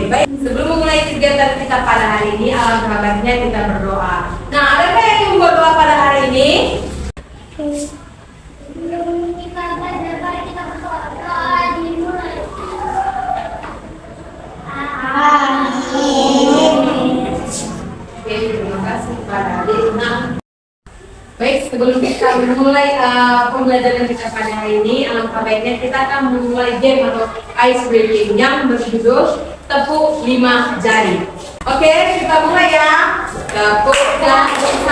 baik. Sebelum memulai kegiatan kita pada hari ini, alangkah baiknya kita berdoa. Nah, adakah yang ingin berdoa pada hari ini? Oke, terima kasih kepada adik. Nah, baik, sebelum kita memulai pembelajaran kita pada hari ini, alangkah baiknya kita akan memulai game atau ice breaking yang berjudul tepuk 5 jari. Oke, kita mulai ya. Tepuk jari 1,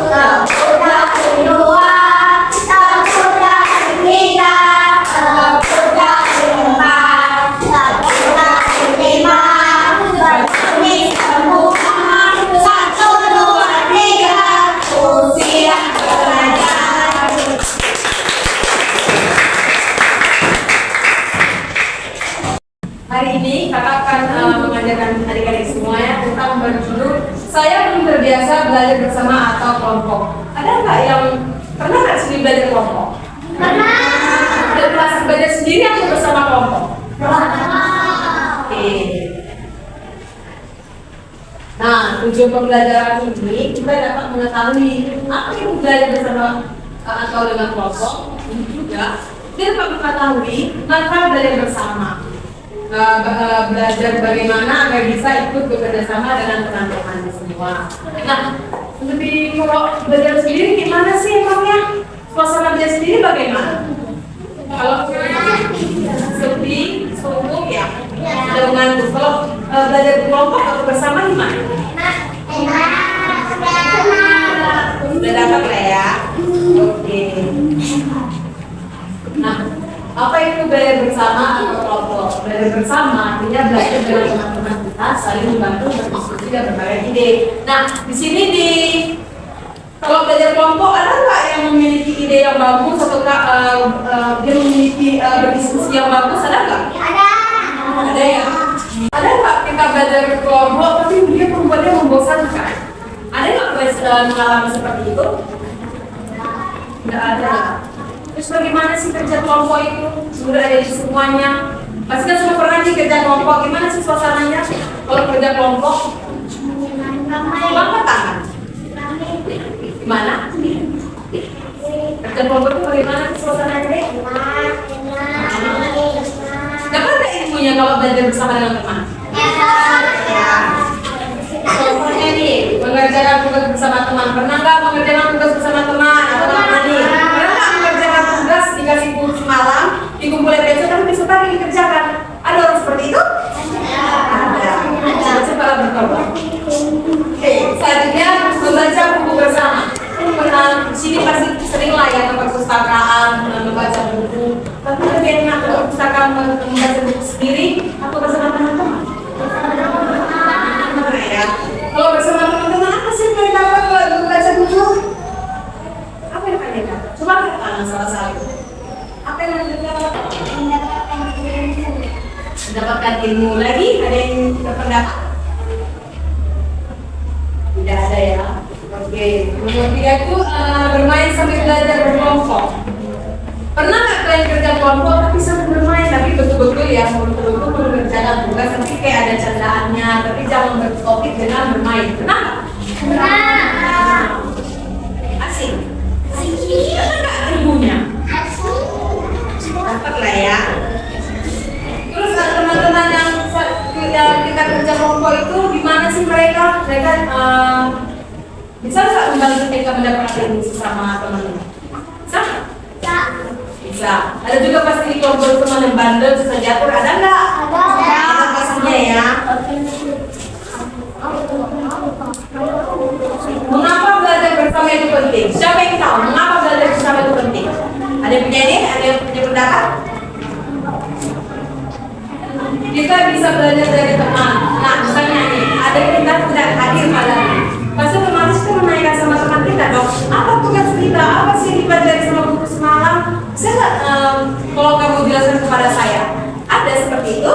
tepuk jari 2, tepuk jari 3, tepuk jari 4, tepuk jari 5, berbunyi semua. 1, 2, 3, usia belajar. Hari ini kakak akan mengajarkan adik-adik semuanya tentang berjudul saya belum terbiasa belajar bersama atau kelompok. Ada nggak yang pernah nggak sendiri belajar kelompok? Pernah. Ada kelas belajar sendiri atau bersama kelompok? Bersama. Oke. Nah, tujuan pembelajaran ini kita dapat mengetahui apa yang belajar bersama atau dengan kelompok. Ini juga kita dapat mengetahui manfaat belajar bersama. Belajar bagaimana agar bisa ikut bekerja sama dengan teman-teman semua. Nah, lebih kalau belajar sendiri gimana sih emangnya? Suasana belajar sendiri bagaimana? Kalau sepi, suntuk ya, dengan kalau belajar kelompok atau bersama gimana? Sudah dapat lah ya. Oke. Nah, apa itu belajar bersama atau kelompok? Belajar bersama artinya belajar dengan teman-teman kita saling membantu berdiskusi dan berbagi ide. Nah, di sini kalau belajar kelompok ada nggak yang memiliki ide yang bagus atau dia memiliki berdiskusi yang bagus? Ada nggak? Ada. Ada ya. Ada nggak kita belajar kelompok tapi dia membuatnya membosankan? Ada nggak mengalami seperti itu? Nggak ada. Terus bagaimana sih kerja kelompok itu? Sudah ada di semuanya. Pasti kan semua pernah nih kerja kelompok. Gimana sih suasananya kalau kerja kelompok? Angkat tangan. Gimana? Kerja kelompok itu bagaimana sih suasananya? Dapat nggak ilmunya kalau belajar bersama dengan teman? Ya. Contohnya nih, mengerjakan tugas bersama teman. Pernah nggak mengerjakan tugas bersama teman atau teman nih? Tugas dikasih kursus malam, dikumpulin besok tapi besok pagi dikerjakan. Ada orang seperti itu? Ada. Coba bertobat. Oke, selanjutnya membaca buku bersama. Di sini pasti sering lah ya ke perpustakaan membaca buku. Tapi lebih enak ke perpustakaan membaca buku sendiri atau bersama teman-teman? Ya. Kalau bersama teman-teman apa sih yang kalian dapat kalau membaca buku? Apa yang kalian dapat? Coba kita salah satu. Apa yang mendapatkan ilmu lagi? Ada yang berpendapat? Tidak ada ya. Oke. Nomor 3 itu bermain sambil belajar berkelompok. Pernah nggak kalian kerja kelompok tapi sambil bermain tapi betul-betul ya betul-betul mengerjakan tugas tapi kayak ada candaannya tapi jangan bertopik dengan bermain. Pernah nggak? Pernah. Asik. Ada nggak ilmunya? Dapat lah ya. Terus teman-teman yang kita kerja kelompok itu gimana sih mereka? Mereka bisa nggak membantu kita mendapatkan ilmu sesama teman-teman? Bisa? Bisa. Ada juga pasti di kelompok teman yang bandel susah jatuh. Ada nggak? Ada. Pastinya ya. Mengapa belajar bersama itu penting? Siapa yang tahu mengapa belajar bersama itu penting? Ada yang punya ini? Ada yang punya pendapat? Kita bisa belajar dari teman. Nah, misalnya nih, ada kita tidak hadir pada ini. Pasti otomatis kita menanyakan sama teman kita dong. Apa tugas kita? Apa sih yang dipelajari sama guru semalam? Bisa nggak kalau kamu jelaskan kepada saya? Ada seperti itu?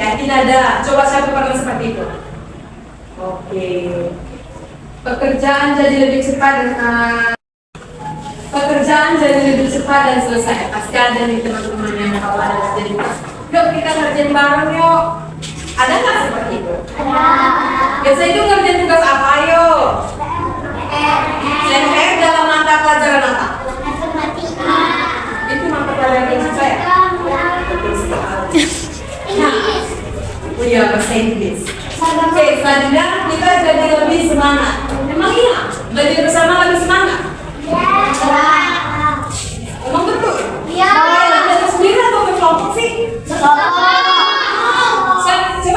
Yakin ada. Coba siapa pernah seperti itu? Oke. Pekerjaan jadi lebih cepat dan selesai. Pasti ada nih teman-teman yang kalau ada jadi Yuk kita ngerjain bareng yuk. Ada nggak seperti itu? Biasa itu ngerjain tugas apa yuk? CPR dalam mata pelajaran apa? Itu mata pelajaran yang suka ya? Betul sekali. Nah, oh iya bahasa Inggris. Oke, selanjutnya kita jadi lebih semangat. Emang iya? Belajar bersama lebih semangat? Emang betul? Kalau belajar sendiri atau berkelompok sih? Coba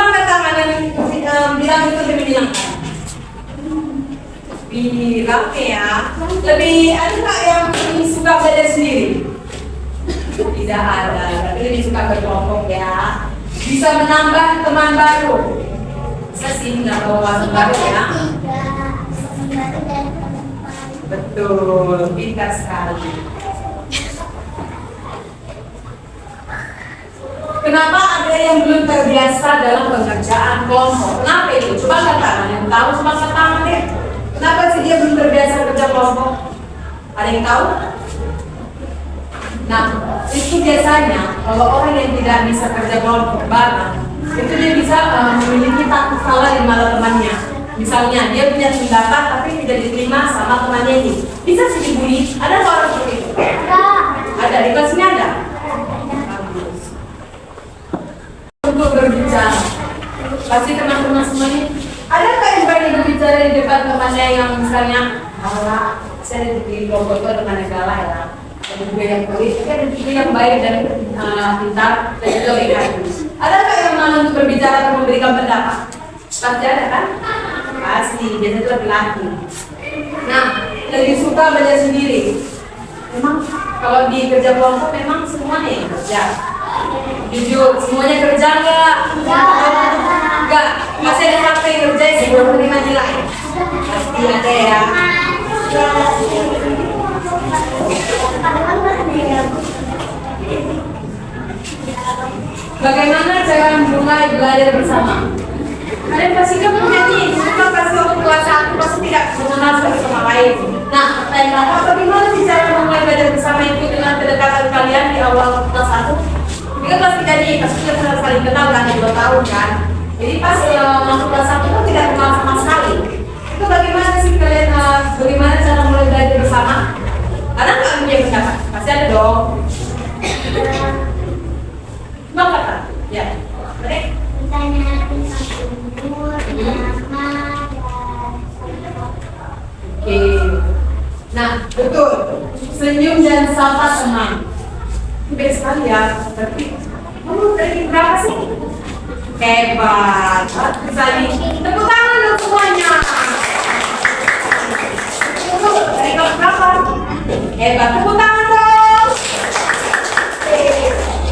angkat tangan dan bilang itu lebih menyenangkan. Bilang ya. Lebih ada nggak yang lebih suka belajar sendiri? Tidak ada, tapi lebih suka berkelompok ya. Bisa menambah teman baru. Bisa sih nggak bawa teman baru ya. Betul, pintar sekali. Kenapa ada yang belum terbiasa dalam pengerjaan kelompok? Kenapa itu? Coba angkat tangan, yang tahu coba angkat tangan deh. Kenapa sih dia belum terbiasa kerja kelompok? Ada yang tahu? Nah, itu biasanya kalau orang yang tidak bisa kerja kelompok bareng, itu dia bisa memiliki takut salah di mata temannya. Misalnya dia punya pendapat tapi tidak diterima sama temannya ini, bisa sih dibully. Ada nggak orang seperti itu? Ada di kelas ini ada. Untuk berbicara, pasti teman-teman semuanya. Ada nggak yang berani berbicara di depan temannya yang misalnya, saya di kelompok itu teman yang galah ya. Ada juga yang baik, ada juga yang baik dan pintar dan juga baik hati. Ada nggak yang malu untuk berbicara atau memberikan pendapat? Pasti ada kan? Pasti, biasanya itu laki-laki. Nah, lebih suka belajar sendiri. Memang kalau di kerja kelompok memang semuanya yang kerja. Jujur, semuanya kerja nggak? Nggak. Masih ada satu yang kerja yang sebelum menerima nilai. Pasti ada ya. Bagaimana cara memulai belajar bersama? Kalian pasti kan punya nih, kita pasti waktu kelas 1 pasti tidak mengenal satu sama lain. Nah, pertanyaan bagaimana sih cara memulai belajar bersama itu dengan kedekatan kalian di awal kelas 1? Kita kelas 3 nih, pasti kita sudah saling kenal kan, 2 tahun kan. Jadi pas masuk kelas 1 itu tidak kenal sama sekali. Itu bagaimana sih kalian, bagaimana cara mulai belajar bersama? Ada nggak punya pendapat? Pasti ada dong. Coba kata, ya. Oke. Oke. Nah, betul. Senyum dan sapa teman. Baik sekali ya. Tapi kamu dari berapa sih? Hebat. Sekali. Tepuk tangan dong semuanya. Dari kelas berapa? Hebat. Tepuk tangan dong.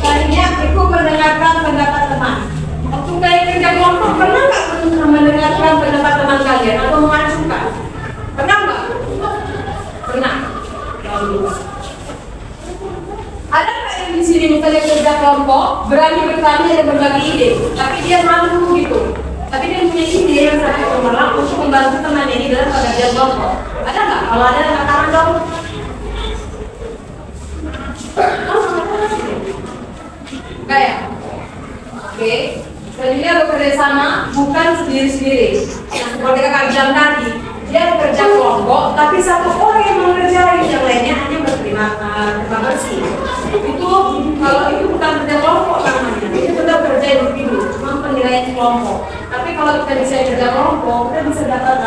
Kalinya aku mendengarkan pendapat teman. Waktu kalian kerja kelompok, pernah nggak mendengarkan pendapat teman kalian atau mengajukan? Pernah nggak? Pernah. Ada nggak yang di sini misalnya kerja kelompok berani bertanya dan berbagi ide, tapi dia malu gitu. Tapi dia punya ide yang sangat cemerlang untuk membantu temannya ini dalam pekerjaan kelompok. Ada nggak? Kalau ada, angkat tangan dong. Enggak ya? Oke. Selanjutnya bekerja sama, bukan sendiri-sendiri. Nah, seperti kakak bilang tadi, dia bekerja kelompok, tapi satu orang yang mengerjakan, yang lainnya hanya berterima bersih. Itu kalau itu bukan kerja kelompok namanya, itu tetap kerja individu, cuma penilaian kelompok. Tapi kalau kita bisa kerja kelompok, kita bisa dapat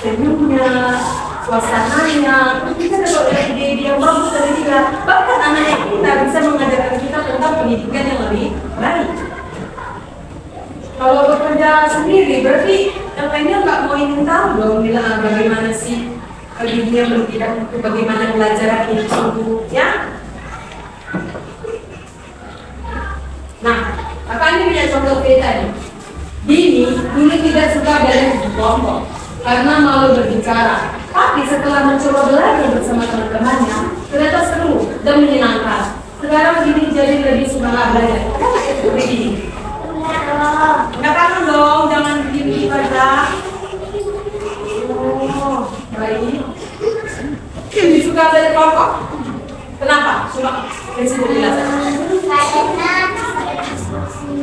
senyumnya, suasananya, kita dapat ide-ide yang bagus dari kita. Bahkan anak-anak kita bisa mengajarkan kita tentang pendidikan yang lebih baik. Kalau bekerja sendiri, berarti yang lainnya nggak mau ingin tahu dong bagaimana sih dunia pendidikan itu, bagaimana pelajaran itu, ya? Nah, kakak ini punya contoh cerita nih. Dini dulu tidak suka belajar di kelompok karena malu berbicara. Tapi setelah mencoba belajar bersama teman-temannya, ternyata seru dan menyenangkan. Sekarang Dini jadi lebih semangat belajar. Kenapa itu begini? Enggak kangen dong, jangan begini pada. Oh, baik. Lebih suka belajar kelompok? Kenapa? Coba kasih penjelasan.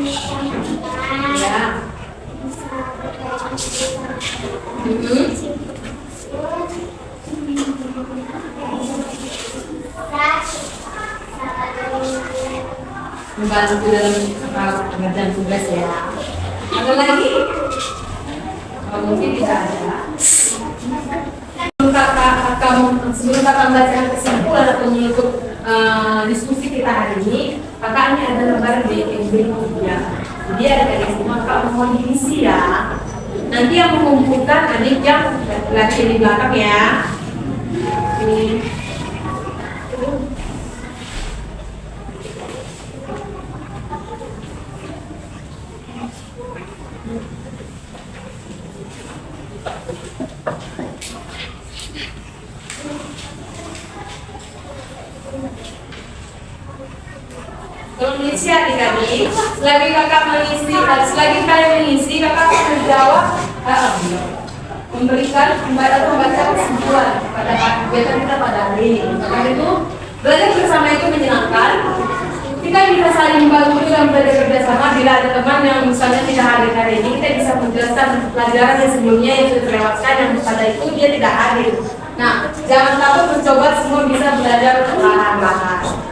Ya. Mm-mm. Membantu dalam pengerjaan tugas ya. Ada lagi? Oh, mungkin tidak ada. Sebelum kakak membacakan kesimpulan atau menutup diskusi kita hari ini, kakak ini ada lembar BMB ya. Jadi ada semua kakak mohon diisi ya. Nanti yang mengumpulkan adik yang lagi di belakang ya. Ini. Kalau mengisi adik-adik, selagi kakak mengisi, selagi kalian mengisi, kakak akan menjawab, memberikan membaca kesimpulan pada kegiatan kita pada hari ini. Karena itu belajar bersama itu menyenangkan. Kita bisa saling bantu dan belajar bersama. Bila ada teman yang misalnya tidak hadir hari ini, kita bisa menjelaskan pelajaran yang sebelumnya yang sudah terlewatkan yang pada itu dia tidak hadir. Nah, jangan takut mencoba, semua bisa belajar perlahan-lahan.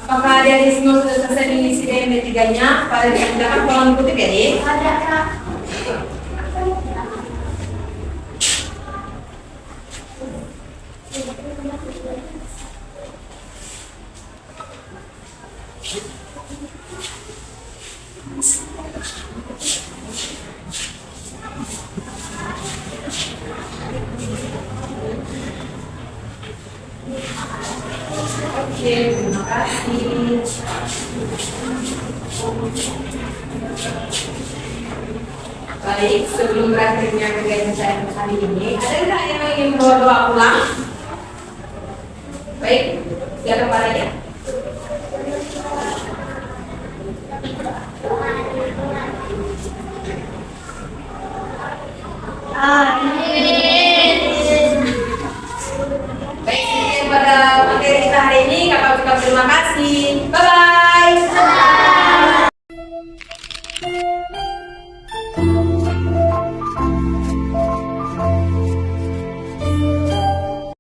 Apakah ada di semua sudah selesai mengisi DMB 3-nya? Pada silakan tolong ikuti ya, Dik. Ada, Kak. Oke, terima kasih. Baik, sebelum berakhirnya kegiatan saya hari ini, ada nggak yang ingin berdoa ulang? Baik, silakan Pak Raya. Baik, pada materi kita hari ini, kakak ucapkan terima kasih. Bye-bye.